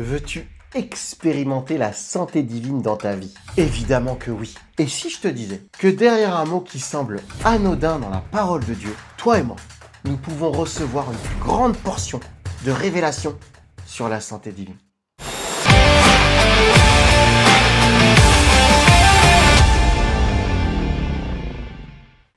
Veux-tu expérimenter la santé divine dans ta vie? Évidemment que oui. Et si je te disais que derrière un mot qui semble anodin dans la parole de Dieu, toi et moi, nous pouvons recevoir une plus grande portion de révélation sur la santé divine.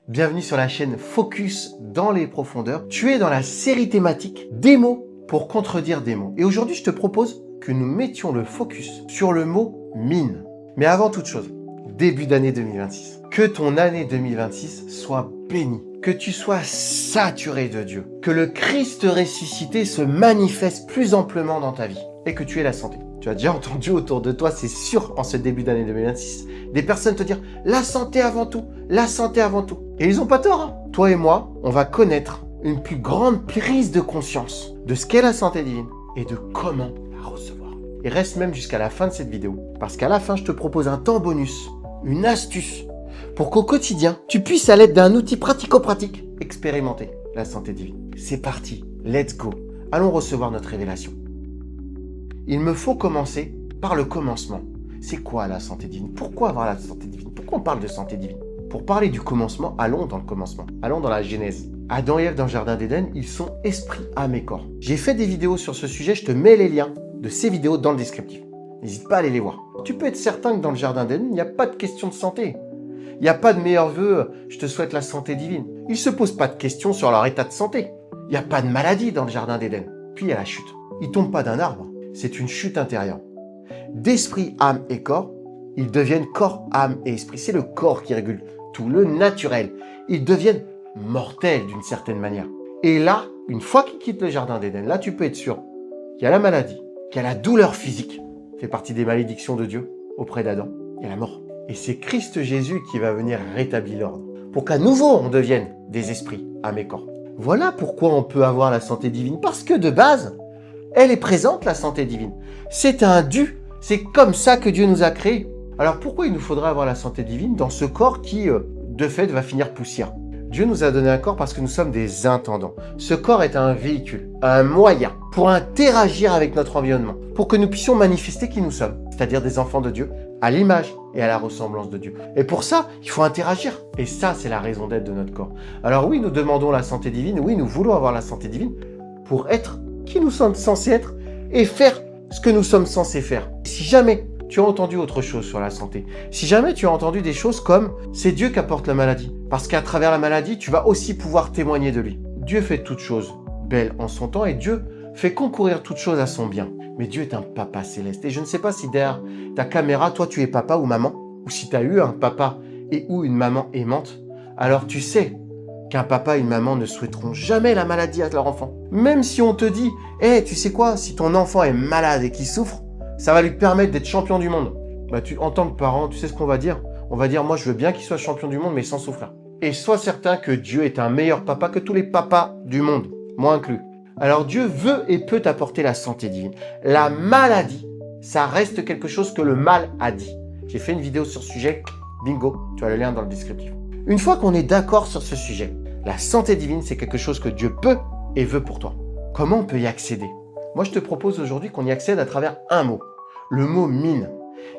Bienvenue sur la chaîne Focus dans les profondeurs. Tu es dans la série thématique des mots pour contredire des mots. Et aujourd'hui, je te propose que nous mettions le focus sur le mot mine. Mais avant toute chose, début d'année 2026. Que ton année 2026 soit bénie. Que tu sois saturé de Dieu. Que le Christ ressuscité se manifeste plus amplement dans ta vie. Et que tu aies la santé. Tu as déjà entendu autour de toi, c'est sûr, en ce début d'année 2026, des personnes te dire « la santé avant tout, la santé avant tout ». Et ils n'ont pas tort. Hein. Toi et moi, on va connaître une plus grande prise de conscience de ce qu'est la santé divine et de comment la recevoir. Et reste même jusqu'à la fin de cette vidéo, parce qu'à la fin, je te propose un temps bonus, une astuce, pour qu'au quotidien, tu puisses à l'aide d'un outil pratico-pratique expérimenter la santé divine. C'est parti, let's go. Allons recevoir notre révélation. Il me faut commencer par le commencement. C'est quoi la santé divine? Pourquoi avoir la santé divine? Pourquoi on parle de santé divine? Pour parler du commencement, allons dans le commencement. Allons dans la Genèse. Adam et Ève dans le jardin d'Éden, ils sont esprit, âme et corps. J'ai fait des vidéos sur ce sujet, je te mets les liens de ces vidéos dans le descriptif. N'hésite pas à aller les voir. Tu peux être certain que dans le jardin d'Éden, il n'y a pas de question de santé. Il n'y a pas de meilleur vœu, je te souhaite la santé divine. Ils ne se posent pas de questions sur leur état de santé. Il n'y a pas de maladie dans le jardin d'Éden. Puis il y a la chute. Ils ne tombent pas d'un arbre. C'est une chute intérieure. D'esprit, âme et corps, ils deviennent corps, âme et esprit. C'est le corps qui régule tout, le naturel. Ils deviennent mortels d'une certaine manière. Et là, une fois qu'ils quittent le jardin d'Éden, là tu peux être sûr qu'il y a la maladie, qu'il y a la douleur physique, fait partie des malédictions de Dieu auprès d'Adam, et la mort. Et c'est Christ Jésus qui va venir rétablir l'ordre, pour qu'à nouveau on devienne des esprits, âme et corps. Voilà pourquoi on peut avoir la santé divine, parce que de base, elle est présente, la santé divine. C'est un dû, c'est comme ça que Dieu nous a créés. Alors pourquoi il nous faudrait avoir la santé divine dans ce corps qui, de fait, va finir poussière? Dieu nous a donné un corps parce que nous sommes des intendants. Ce corps est un véhicule, un moyen pour interagir avec notre environnement, pour que nous puissions manifester qui nous sommes, c'est-à-dire des enfants de Dieu, à l'image et à la ressemblance de Dieu. Et pour ça, il faut interagir. Et ça, c'est la raison d'être de notre corps. Alors oui, nous demandons la santé divine, oui, nous voulons avoir la santé divine pour être qui nous sommes censés être et faire ce que nous sommes censés faire. Si jamais tu as entendu autre chose sur la santé, si jamais tu as entendu des choses comme « c'est Dieu qui apporte la maladie », parce qu'à travers la maladie, tu vas aussi pouvoir témoigner de lui. Dieu fait toutes choses belles en son temps et Dieu fait concourir toutes choses à son bien. Mais Dieu est un papa céleste. Et je ne sais pas si derrière ta caméra, toi tu es papa ou maman, ou si tu as eu un papa et ou une maman aimante, alors tu sais qu'un papa et une maman ne souhaiteront jamais la maladie à leur enfant. Même si on te dit « hey, tu sais quoi, si ton enfant est malade et qu'il souffre, ça va lui permettre d'être champion du monde. » Bah, en tant que parent, tu sais ce qu'on va dire? On va dire « moi, je veux bien qu'il soit champion du monde, mais sans souffrir. » Et sois certain que Dieu est un meilleur papa que tous les papas du monde, moi inclus. Alors Dieu veut et peut t'apporter la santé divine. La maladie, ça reste quelque chose que le mal a dit. J'ai fait une vidéo sur ce sujet, bingo, tu as le lien dans le descriptif. Une fois qu'on est d'accord sur ce sujet, la santé divine, c'est quelque chose que Dieu peut et veut pour toi. Comment on peut y accéder? Moi, je te propose aujourd'hui qu'on y accède à travers un mot, le mot mine.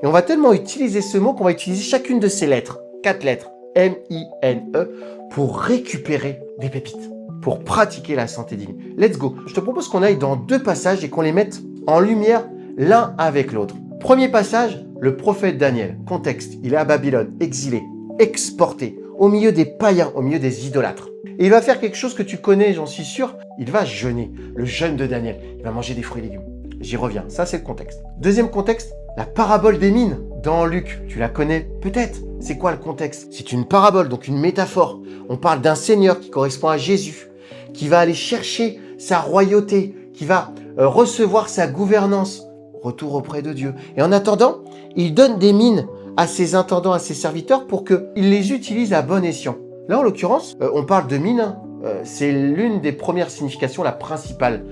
Et on va tellement utiliser ce mot qu'on va utiliser chacune de ces lettres, 4 lettres, M-I-N-E, pour récupérer des pépites, pour pratiquer la santé divine. Let's go. Je te propose qu'on aille dans 2 passages et qu'on les mette en lumière l'un avec l'autre. Premier passage, le prophète Daniel. Contexte, il est à Babylone, exilé, exporté, au milieu des païens, au milieu des idolâtres. Et il va faire quelque chose que tu connais, j'en suis sûr, il va jeûner, le jeûne de Daniel. Il va manger des fruits et légumes. J'y reviens, ça c'est le contexte. Deuxième contexte, la parabole des mines dans Luc. Tu la connais peut-être. C'est quoi le contexte? C'est une parabole, donc une métaphore. On parle d'un Seigneur qui correspond à Jésus, qui va aller chercher sa royauté, qui va recevoir sa gouvernance, retour auprès de Dieu. Et en attendant, il donne des mines à ses intendants, à ses serviteurs pour qu'ils les utilisent à bon escient. Là, en l'occurrence, on parle de mine. C'est l'une des premières significations, la principale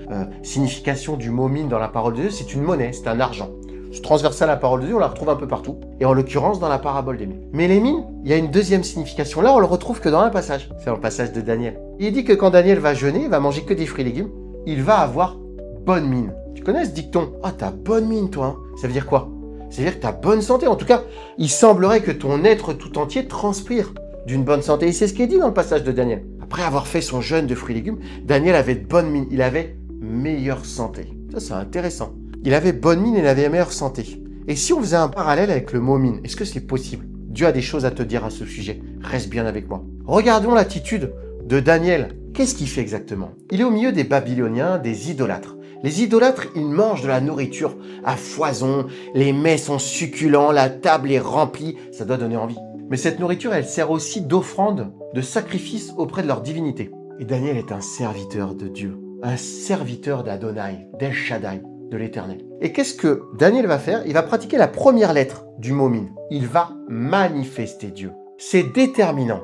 signification du mot mine dans la parole de Dieu, c'est une monnaie, c'est un argent. C'est transversal à la parole de Dieu, on la retrouve un peu partout. Et en l'occurrence, dans la parabole des mines. Mais les mines, il y a une deuxième signification. Là, on le retrouve que dans un passage. C'est dans le passage de Daniel. Il dit que quand Daniel va jeûner, il va manger que des fruits et légumes, il va avoir bonne mine. Tu connais ce dicton? Ah, t'as bonne mine, toi. Hein. Ça veut dire quoi? Ça veut dire que t'as bonne santé. En tout cas, il semblerait que ton être tout entier transpire d'une bonne santé. Et c'est ce qui est dit dans le passage de Daniel. Après avoir fait son jeûne de fruits et légumes, Daniel avait de bonne mine. Il avait meilleure santé. Ça, c'est intéressant. Il avait bonne mine et il avait meilleure santé. Et si on faisait un parallèle avec le mot mine, est-ce que c'est possible? Dieu a des choses à te dire à ce sujet. Reste bien avec moi. Regardons l'attitude de Daniel. Qu'est-ce qu'il fait exactement? Il est au milieu des Babyloniens, des idolâtres. Les idolâtres, ils mangent de la nourriture à foison, les mets sont succulents, la table est remplie, ça doit donner envie. Mais cette nourriture, elle sert aussi d'offrande, de sacrifice auprès de leur divinité. Et Daniel est un serviteur de Dieu, un serviteur d'Adonai, d'El Shaddai, de l'Éternel. Et qu'est-ce que Daniel va faire? Il va pratiquer la première lettre du mot mine. Il va manifester Dieu. C'est déterminant.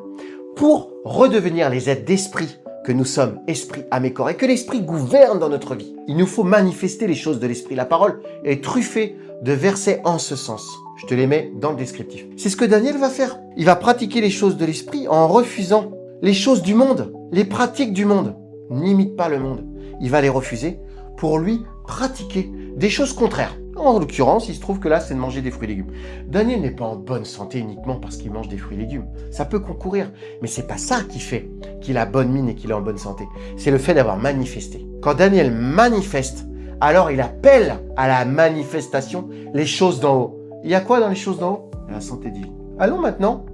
Pour redevenir les êtres d'esprit que nous sommes, esprit, âme et corps, et que l'esprit gouverne dans notre vie, il nous faut manifester les choses de l'esprit. La parole est truffée de versets en ce sens. Je te les mets dans le descriptif. C'est ce que Daniel va faire. Il va pratiquer les choses de l'esprit en refusant les choses du monde, les pratiques du monde. N'imite pas le monde. Il va les refuser pour lui pratiquer des choses contraires. En l'occurrence, il se trouve que là, c'est de manger des fruits et légumes. Daniel n'est pas en bonne santé uniquement parce qu'il mange des fruits et légumes. Ça peut concourir, mais c'est pas ça qui fait qu'il a bonne mine et qu'il est en bonne santé. C'est le fait d'avoir manifesté. Quand Daniel manifeste, alors il appelle à la manifestation les choses d'en haut. Il y a quoi dans les choses d'en haut? La santé divine. Allons maintenant,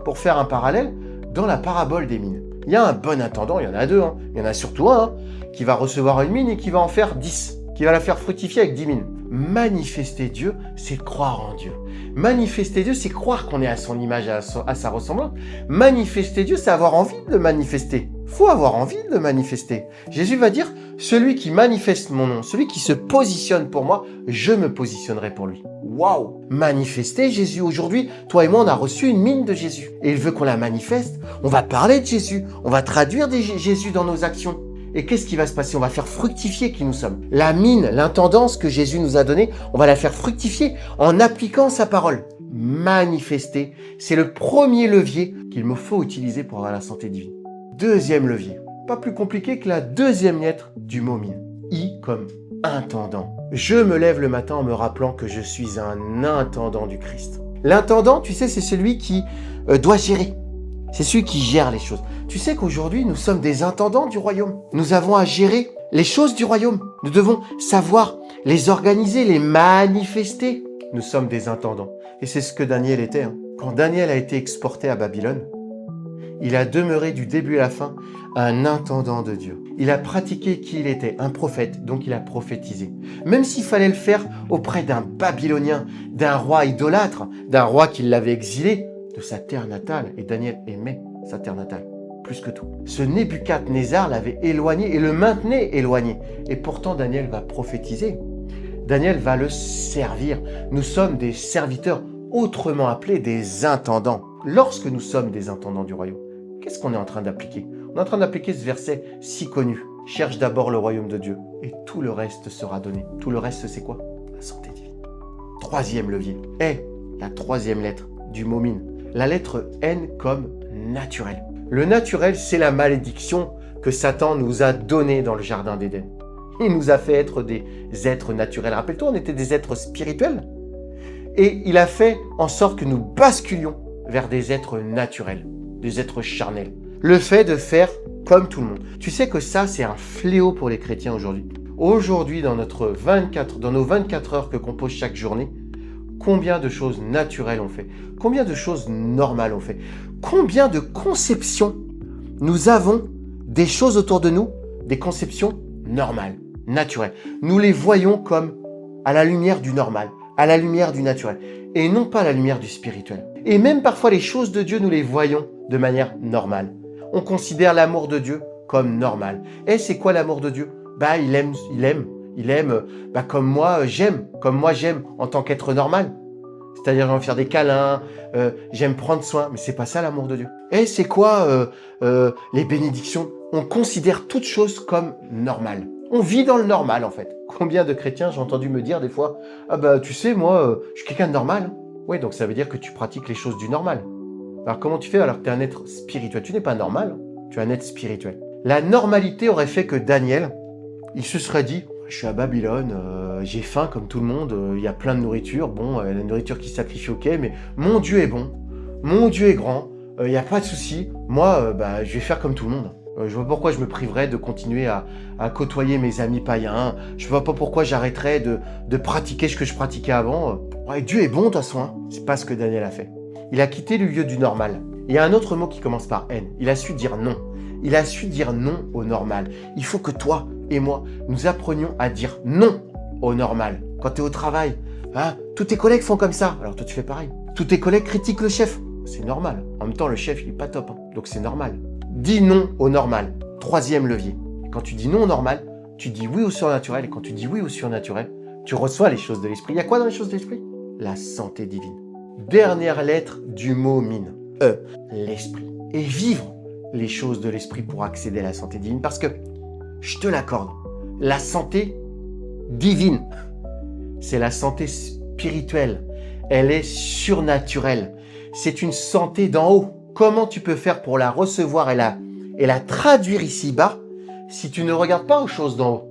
pour faire un parallèle, dans la parabole des mines. Il y a un bon intendant, il y en a deux, il y en a surtout un, qui va recevoir une mine et qui va en faire 10, qui va la faire fructifier avec 10 mines. Manifester Dieu, c'est croire en Dieu. Manifester Dieu, c'est croire qu'on est à son image, à sa ressemblance. Manifester Dieu, c'est avoir envie de le manifester. Faut avoir envie de le manifester. Jésus va dire, celui qui manifeste mon nom, celui qui se positionne pour moi, je me positionnerai pour lui. Waouh! Manifester Jésus. Aujourd'hui, toi et moi, on a reçu une mine de Jésus. Et il veut qu'on la manifeste. On va parler de Jésus. On va traduire Jésus dans nos actions. Et qu'est-ce qui va se passer? On va faire fructifier qui nous sommes. La mine, l'intendance que Jésus nous a donnée, on va la faire fructifier en appliquant sa parole. Manifester, c'est le premier levier qu'il me faut utiliser pour avoir la santé divine. Deuxième levier, pas plus compliqué que la deuxième lettre du mot mine. I comme intendant. Je me lève le matin en me rappelant que je suis un intendant du Christ. L'intendant, tu sais, c'est celui qui doit gérer. C'est celui qui gère les choses. Tu sais qu'aujourd'hui, nous sommes des intendants du royaume. Nous avons à gérer les choses du royaume. Nous devons savoir les organiser, les manifester. Nous sommes des intendants. Et c'est ce que Daniel était. Quand Daniel a été exporté à Babylone, il a demeuré du début à la fin un intendant de Dieu. Il a pratiqué qui il était, un prophète, donc il a prophétisé. Même s'il fallait le faire auprès d'un Babylonien, d'un roi idolâtre, d'un roi qui l'avait exilé de sa terre natale. Et Daniel aimait sa terre natale, plus que tout. Ce Nebuchadnezzar l'avait éloigné et le maintenait éloigné. Et pourtant, Daniel va prophétiser. Daniel va le servir. Nous sommes des serviteurs, autrement appelés des intendants. Lorsque nous sommes des intendants du royaume, qu'est-ce qu'on est en train d'appliquer? On est en train d'appliquer ce verset si connu. Cherche d'abord le royaume de Dieu et tout le reste sera donné. Tout le reste, c'est quoi? La santé divine. Troisième levier est la troisième lettre du mot mine. La lettre N comme naturel. Le naturel, c'est la malédiction que Satan nous a donnée dans le jardin d'Éden. Il nous a fait être des êtres naturels. Rappelle-toi, on était des êtres spirituels. Et il a fait en sorte que nous basculions vers des êtres naturels, des êtres charnels. Le fait de faire comme tout le monde. Tu sais que ça, c'est un fléau pour les chrétiens aujourd'hui. Aujourd'hui, dans nos 24 heures que compose chaque journée, combien de choses naturelles on fait? Combien de choses normales on fait? Combien de conceptions nous avons des choses autour de nous, des conceptions normales, naturelles. Nous les voyons comme à la lumière du normal, à la lumière du naturel, et non pas à la lumière du spirituel. Et même parfois les choses de Dieu, nous les voyons de manière normale. On considère l'amour de Dieu comme normal. Et c'est quoi l'amour de Dieu? Il aime comme moi j'aime en tant qu'être normal. C'est-à-dire j'aime faire des câlins, j'aime prendre soin, mais c'est pas ça l'amour de Dieu. Et c'est quoi les bénédictions? On considère toutes choses comme normales. On vit dans le normal en fait. Combien de chrétiens j'ai entendu me dire des fois, tu sais moi je suis quelqu'un de normal. Oui, donc ça veut dire que tu pratiques les choses du normal. Alors comment tu fais alors que tu es un être spirituel? Tu n'es pas normal, tu es un être spirituel. La normalité aurait fait que Daniel, il se serait dit, Je suis à Babylone, j'ai faim comme tout le monde, il y a plein de nourriture. Bon, la nourriture qui se sacrifie, ok, mais mon Dieu est bon, mon Dieu est grand, il n'y a pas de souci. Moi, je vais faire comme tout le monde. Je vois pas pourquoi je me priverais de continuer à côtoyer mes amis païens. Je vois pas pourquoi j'arrêterais de pratiquer ce que je pratiquais avant. Ouais, Dieu est bon de toute façon, hein. C'est pas ce que Daniel a fait. Il a quitté le lieu du normal. Il y a un autre mot qui commence par N. Il a su dire non. Il a su dire non au normal. Il faut que toi et moi, nous apprenions à dire non au normal. Quand tu es au travail, hein, tous tes collègues font comme ça. Alors toi, tu fais pareil. Tous tes collègues critiquent le chef. C'est normal. En même temps, le chef, il est pas top. Hein. Donc c'est normal. Dis non au normal. Troisième levier. Quand tu dis non au normal, tu dis oui au surnaturel. Et quand tu dis oui au surnaturel, tu reçois les choses de l'esprit. Il y a quoi dans les choses de l'esprit? La santé divine. Dernière lettre du mot mine. L'esprit. Et vivre les choses de l'esprit pour accéder à la santé divine. Parce que, je te l'accorde, la santé divine, c'est la santé spirituelle. Elle est surnaturelle. C'est une santé d'en haut. Comment tu peux faire pour la recevoir et la traduire ici-bas si tu ne regardes pas aux choses d'en haut?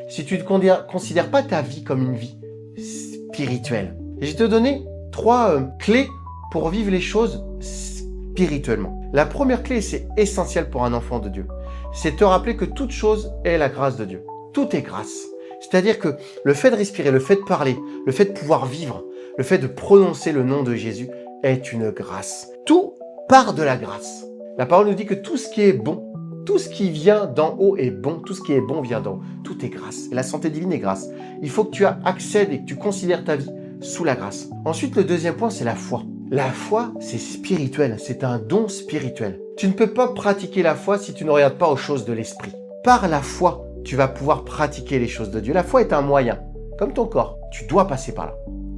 Si tu ne considères pas ta vie comme une vie spirituelle. Et je vais te donner 3 clés pour vivre les choses spirituellement. La première clé, c'est essentiel pour un enfant de Dieu. C'est te rappeler que toute chose est la grâce de Dieu. Tout est grâce. C'est-à-dire que le fait de respirer, le fait de parler, le fait de pouvoir vivre, le fait de prononcer le nom de Jésus est une grâce. Tout part de la grâce. La parole nous dit que tout ce qui est bon, tout ce qui vient d'en haut est bon. Tout ce qui est bon vient d'en haut. Tout est grâce. Et la santé divine est grâce. Il faut que tu accèdes et que tu considères ta vie sous la grâce. Ensuite, le deuxième point, c'est la foi. La foi, c'est spirituel. C'est un don spirituel. Tu ne peux pas pratiquer la foi si tu ne regardes pas aux choses de l'esprit. Par la foi, tu vas pouvoir pratiquer les choses de Dieu. La foi est un moyen, comme ton corps. Tu dois passer par là.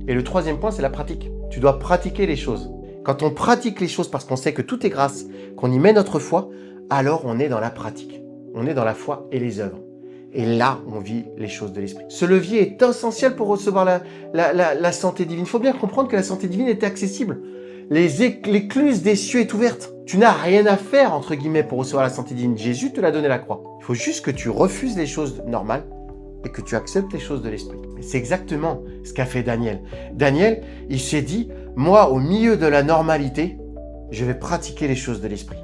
Et le troisième point, c'est la pratique. Tu dois pratiquer les choses. Quand on pratique les choses parce qu'on sait que tout est grâce, qu'on y met notre foi, alors on est dans la pratique. On est dans la foi et les œuvres. Et là, on vit les choses de l'esprit. Ce levier est essentiel pour recevoir la santé divine. Il faut bien comprendre que la santé divine est accessible. L'écluse des cieux est ouverte. Tu n'as rien à faire, entre guillemets, pour recevoir la santé divine. Jésus te l'a donné la croix. Il faut juste que tu refuses les choses normales et que tu acceptes les choses de l'esprit. C'est exactement ce qu'a fait Daniel. Daniel, il s'est dit, moi, au milieu de la normalité, je vais pratiquer les choses de l'esprit.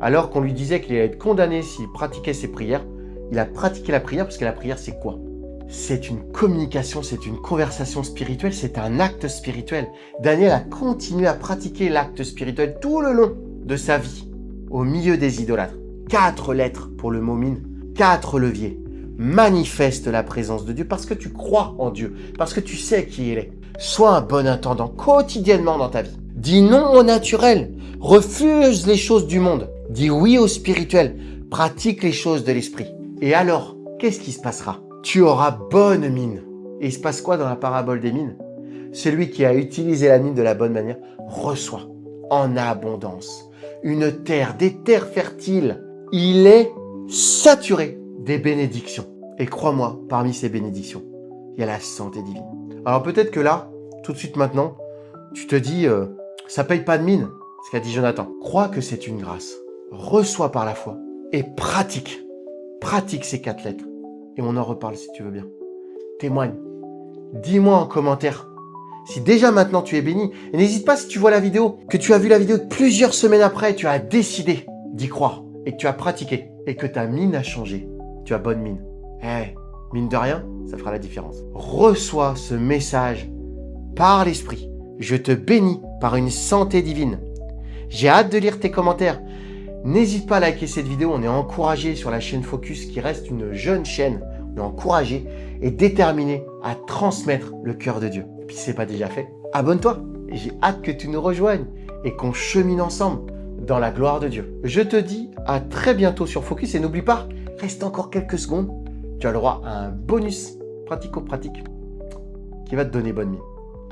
Alors qu'on lui disait qu'il allait être condamné s'il pratiquait ses prières, il a pratiqué la prière parce que la prière, c'est quoi? C'est une communication, c'est une conversation spirituelle, c'est un acte spirituel. Daniel a continué à pratiquer l'acte spirituel tout le long de sa vie, au milieu des idolâtres. 4 lettres pour le mot mine, 4 leviers. Manifeste la présence de Dieu parce que tu crois en Dieu, parce que tu sais qui il est. Sois un bon intendant quotidiennement dans ta vie. Dis non au naturel, refuse les choses du monde. Dis oui au spirituel, pratique les choses de l'esprit. Et alors, qu'est-ce qui se passera? Tu auras bonne mine. Et il se passe quoi dans la parabole des mines? Celui qui a utilisé la mine de la bonne manière reçoit en abondance une terre, des terres fertiles. Il est saturé des bénédictions. Et crois-moi, parmi ces bénédictions, il y a la santé divine. Alors peut-être que là, tout de suite maintenant, tu te dis, ça paye pas de mine, ce qu'a dit Jonathan. Crois que c'est une grâce. Reçois par la foi et pratique. Pratique ces 4 lettres. Et on en reparle si tu veux bien. Témoigne. Dis-moi en commentaire si déjà maintenant tu es béni. Et n'hésite pas si tu vois la vidéo, que tu as vu la vidéo plusieurs semaines après, tu as décidé d'y croire et que tu as pratiqué et que ta mine a changé. Tu as bonne mine. Mine de rien, ça fera la différence. Reçois ce message par l'esprit. Je te bénis par une santé divine. J'ai hâte de lire tes commentaires. N'hésite pas à liker cette vidéo, on est encouragé sur la chaîne Focus qui reste une jeune chaîne. On est encouragé et déterminé à transmettre le cœur de Dieu. Et puis si ce n'est pas déjà fait, abonne-toi. Et j'ai hâte que tu nous rejoignes et qu'on chemine ensemble dans la gloire de Dieu. Je te dis à très bientôt sur Focus et n'oublie pas, reste encore quelques secondes. Tu as le droit à un bonus pratico-pratique qui va te donner bonne mine.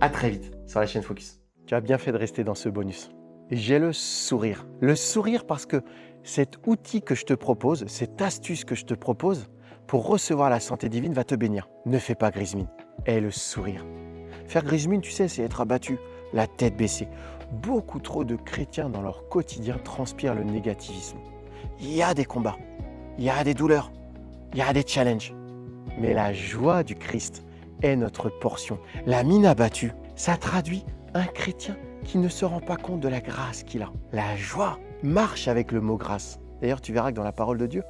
À très vite sur la chaîne Focus. Tu as bien fait de rester dans ce bonus. J'ai le sourire. Le sourire parce que cet outil que je te propose, cette astuce que je te propose pour recevoir la santé divine va te bénir. Ne fais pas grise mine. Aie le sourire. Faire grise mine, tu sais, c'est être abattu, la tête baissée. Beaucoup trop de chrétiens dans leur quotidien transpirent le négativisme. Il y a des combats, il y a des douleurs, il y a des challenges. mais la joie du Christ est notre portion. La mine abattue, ça traduit un chrétien qui ne se rend pas compte de la grâce qu'il a. La joie marche avec le mot grâce. D'ailleurs, tu verras que dans la parole de Dieu,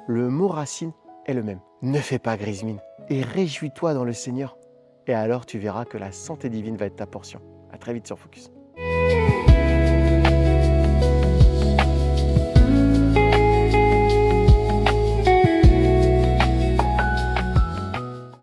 le mot racine est le même. Ne fais pas grise mine et réjouis-toi dans le Seigneur. Et alors tu verras que la santé divine va être ta portion. À très vite sur Focus.